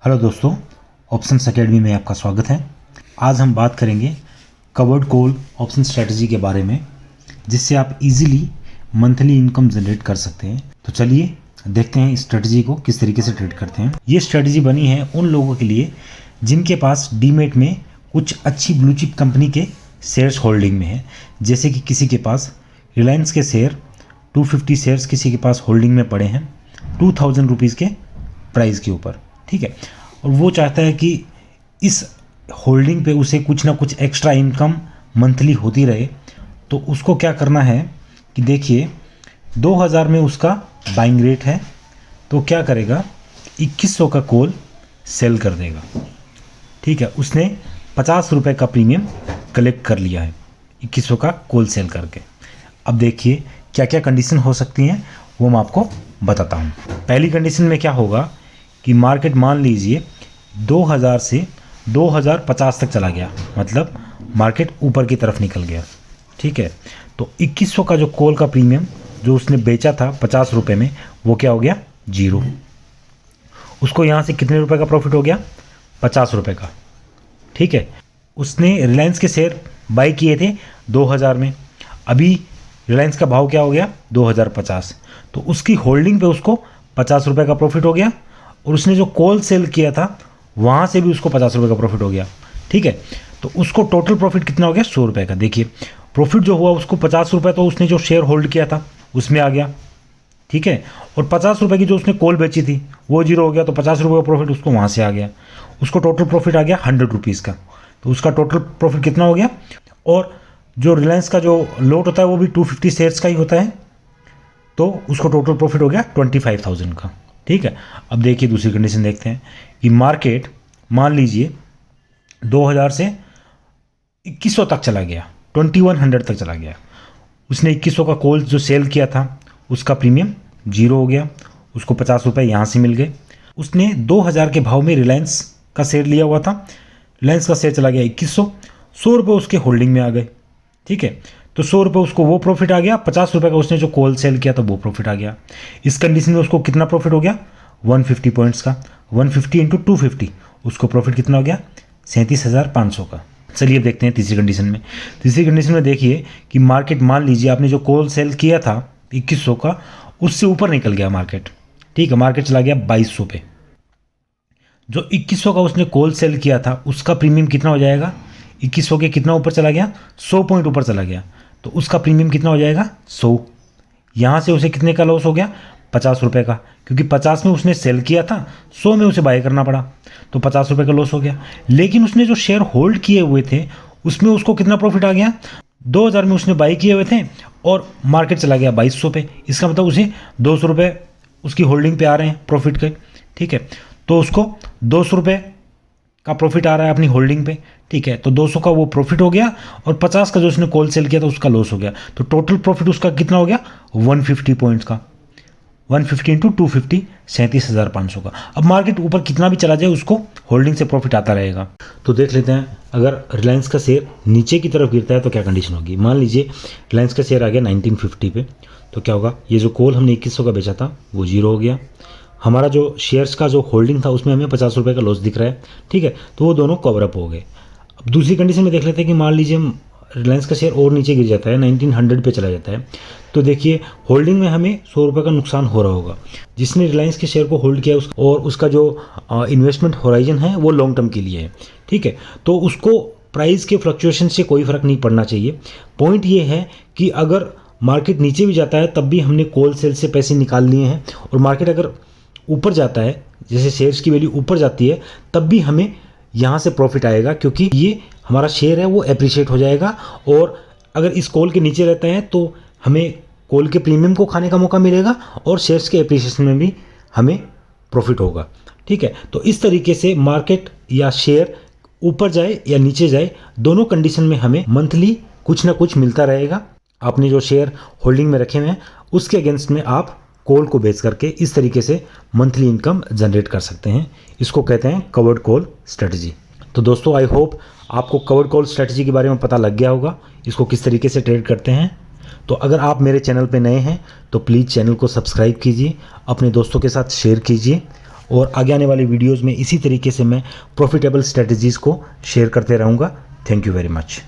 Hello दोस्तों, options academy में आपका स्वागत है। आज हम बात करेंगे कवर्ड कॉल ऑप्शन स्ट्रेटजी के बारे में, जिससे आप इजीली मंथली इनकम जनरेट कर सकते हैं। तो चलिए देखते हैं इस स्ट्रेटजी को किस तरीके से ट्रेड करते हैं। ये स्ट्रेटजी बनी है उन लोगों के लिए जिनके पास डीमेट में कुछ अच्छी ब्लू चिप कंपनी के शेयर्स होल्डिंग में है। जैसे कि किसी के पास रिलायंस के शेयर 250 शेयर्स किसी के पास होल्डिंग में पड़े हैं 2000 रुपीज़ के प्राइस के ऊपर, ठीक है। और वो चाहता है कि इस होल्डिंग पे उसे कुछ ना कुछ एक्स्ट्रा इनकम मंथली होती रहे। तो उसको क्या करना है कि देखिए 2000 में उसका बाइंग रेट है, तो क्या करेगा 2100 का कॉल सेल कर देगा, ठीक है। उसने 50 रुपये का प्रीमियम कलेक्ट कर लिया है 2100 का कॉल सेल करके। अब देखिए क्या क्या कंडीशन हो सकती हैं वो मैं आपको बताता हूँ। पहली कंडीशन में क्या होगा कि मार्केट मान लीजिए 2000 से 2050 तक चला गया, मतलब मार्केट ऊपर की तरफ निकल गया, ठीक है। तो 2100 का जो कॉल का प्रीमियम जो उसने बेचा था 50 रुपये में, वो क्या हो गया, जीरो। उसको यहाँ से कितने रुपए का प्रॉफिट हो गया, 50 रुपये का, ठीक है। उसने रिलायंस के शेयर बाई किए थे 2000 में, अभी रिलायंस का भाव क्या हो गया 2050, तो उसकी होल्डिंग पे उसको 50 रुपये का प्रॉफिट हो गया। और उसने जो कॉल सेल किया था वहाँ से भी उसको 50 रुपये का प्रॉफिट हो गया, ठीक है। तो उसको टोटल प्रॉफिट कितना हो गया, 100 रुपये का। देखिए प्रॉफिट जो हुआ उसको 50 रुपये तो उसने जो शेयर होल्ड किया था उसमें आ गया, ठीक है। और 50 रुपये की जो उसने कॉल बेची थी वो जीरो हो गया, तो 50 रुपये का प्रॉफिट उसको वहाँ से आ गया। उसको टोटल प्रॉफिट आ गया 100 रुपीज़ का, तो उसका टोटल प्रॉफिट कितना हो गया। और जो रिलायंस का जो लोट होता है वो भी 250 शेयर्स का ही होता है, तो उसको टोटल प्रॉफिट हो गया 25,000 का, ठीक है। अब देखिए दूसरी कंडीशन देखते हैं कि मार्केट मान लीजिए 2000 से 2100 तक चला गया, 2100 तक चला गया। उसने 2100 का कॉल जो सेल किया था उसका प्रीमियम जीरो हो गया, उसको 50 रुपये यहाँ से मिल गए। उसने 2000 के भाव में रिलायंस का शेयर लिया हुआ था, रिलायंस का शेयर चला गया 2100, 100 रुपये उसके होल्डिंग में आ गए, ठीक है। तो 100 रुपये उसको वो प्रॉफिट आ गया, 50 रुपये का उसने जो कॉल सेल किया था वो प्रॉफिट आ गया। इस कंडीशन में उसको कितना प्रॉफिट हो गया, 150 पॉइंट्स का, 150 इंटू 250, उसको प्रॉफिट कितना हो गया, 37,500 का। चलिए अब देखते हैं तीसरी कंडीशन में। तीसरी कंडीशन में देखिए कि मार्केट मान लीजिए आपने जो कॉल सेल किया था 2100 का, उससे ऊपर निकल गया मार्केट, ठीक है। मार्केट चला गया 2200 पे। जो 2100 का उसने कॉल सेल किया था उसका प्रीमियम कितना हो जाएगा, 2100 के कितना ऊपर चला गया, 100 पॉइंट ऊपर चला गया, तो उसका प्रीमियम कितना हो जाएगा, 100। यहाँ से उसे कितने का लॉस हो गया, 50 रुपये का, क्योंकि 50 में उसने सेल किया था, 100 में उसे बाय करना पड़ा, तो 50 रुपये का लॉस हो गया। लेकिन उसने जो शेयर होल्ड किए हुए थे उसमें उसको कितना प्रॉफिट आ गया, 2000 में उसने बाई किए हुए थे और मार्केट चला गया 2200 पे। इसका मतलब उसे 200 रुपये उसकी होल्डिंग पे आ रहे हैं प्रॉफिट के, ठीक है। तो उसको 200 रुपये का प्रॉफिट आ रहा है अपनी होल्डिंग पे, ठीक है। तो 200 का वो प्रॉफिट हो गया और 50 का जो उसने कॉल सेल किया था उसका लॉस हो गया। तो टोटल प्रॉफिट उसका कितना हो गया, 150 पॉइंट्स का, 150 इंटू 250, 37,500 का। अब मार्केट ऊपर कितना भी चला जाए उसको होल्डिंग से प्रॉफिट आता रहेगा। तो देख लेते हैं अगर रिलायंस का शेयर नीचे की तरफ गिरता है तो क्या कंडीशन होगी। मान लीजिए रिलायंस का शेयर आ गया 1950 पे, तो क्या होगा, ये जो कॉल हमने 2100 का बेचा था वो जीरो हो गया। हमारा जो शेयर्स का जो होल्डिंग था उसमें हमें 50 रुपये का लॉस दिख रहा है, ठीक है। तो वो दोनों कवर अप हो गए। अब दूसरी कंडीशन में देख लेते हैं कि मान लीजिए रिलायंस का शेयर और नीचे गिर जाता है, 1900 पे चला जाता है, तो देखिए होल्डिंग में हमें 100 रुपये का नुकसान हो रहा होगा। जिसने रिलायंस के शेयर को होल्ड किया और उसका जो इन्वेस्टमेंट होराइजन है वो लॉन्ग टर्म के लिए है, ठीक है। तो उसको प्राइस के फ्लक्चुएशन से कोई फ़र्क नहीं पड़ना चाहिए। पॉइंट ये है कि अगर मार्केट नीचे भी जाता है तब भी हमने कॉल सेल से पैसे निकाल लिए हैं, और मार्केट अगर ऊपर जाता है, जैसे शेयर्स की वैल्यू ऊपर जाती है, तब भी हमें यहाँ से प्रॉफिट आएगा, क्योंकि ये हमारा शेयर है वो एप्रिशिएट हो जाएगा। और अगर इस कॉल के नीचे रहता है तो हमें कॉल के प्रीमियम को खाने का मौका मिलेगा और शेयर्स के एप्रिसिएशन में भी हमें प्रॉफिट होगा, ठीक है। तो इस तरीके से मार्केट या शेयर ऊपर जाए या नीचे जाए, दोनों कंडीशन में हमें मंथली कुछ ना कुछ मिलता रहेगा। आपने जो शेयर होल्डिंग में रखे हुए हैं उसके अगेंस्ट में आप कॉल को बेच करके इस तरीके से मंथली इनकम जनरेट कर सकते हैं। इसको कहते हैं कवर्ड कॉल स्ट्रेटजी। तो दोस्तों आई होप आपको कवर्ड कॉल स्ट्रेटजी के बारे में पता लग गया होगा, इसको किस तरीके से ट्रेड करते हैं। तो अगर आप मेरे चैनल पे नए हैं तो प्लीज़ चैनल को सब्सक्राइब कीजिए, अपने दोस्तों के साथ शेयर कीजिए और आगे आने वाली वीडियोज़ में इसी तरीके से मैं प्रॉफिटेबल स्ट्रेटजीज़ को शेयर करते रहूँगा। Thank you very much.